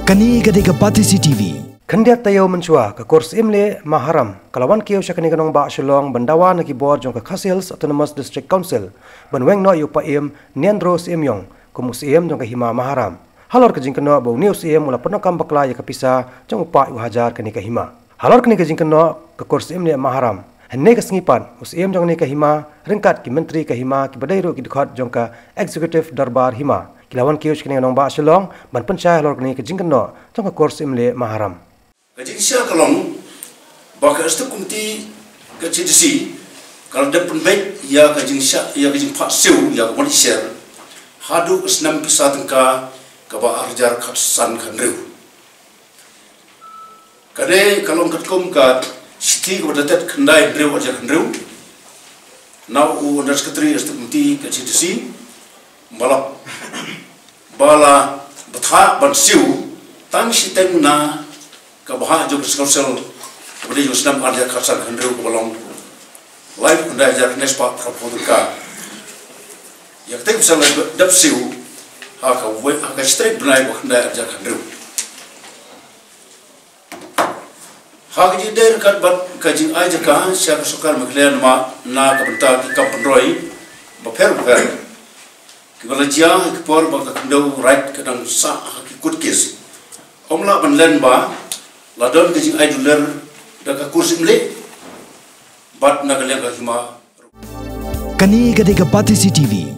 Kani gadega Pati CCTV. Kendiat tayo mencua ke kurs imle maharam kalawan kiau syakani ganong ba Shillong bandawa naki board jong ke Khasils Autonomous District Council banweng no yu paim Neandro Siemyong kumusiem jong ke hima maharam halor ke jingkeno bau new siem mula penokam bakla ya kapisa jong upa yu hajar kani ke hima halor kani ke jingkeno ke kurs imle maharam henne ke sengipan usiem jong ni ke hima ringkat ki menteri ke hima ki badairu ki dekat jong ke executive darbar hima kilawan kiau syakani ganong ba Shillong ban pencai halor kani ke jingkeno jong ke kurs imle maharam. Kajing siya kalong baka esta kumti kajidisi kalau depan baik ya kajing siya ya kajing pak siu ya kau share hadu senam pisah tengka kaba arjar katsan kanriu kade kalong katkom kat siti kau dapat kendai driu ajar kanriu now under secretary esta kumti kajidisi balap bala betha ban siu tang siteng na kabah juga sekalian kepada Yusnam ada kasan hendak kebalong live anda ajar nespa proposalka yang kita bisa dapat siu hak straight benai anda ajar hendak hak jadi dekat bat kaji ajar kah siapa sukar mengklian na kebentar di kampung Roy berper kibala jia kipor bakal kendau right kadang sah hak ikut kes omlah benlen ba ladon kajing aiduler daga kursi mle bat nagalega hima Kani gadega Pati CCTV.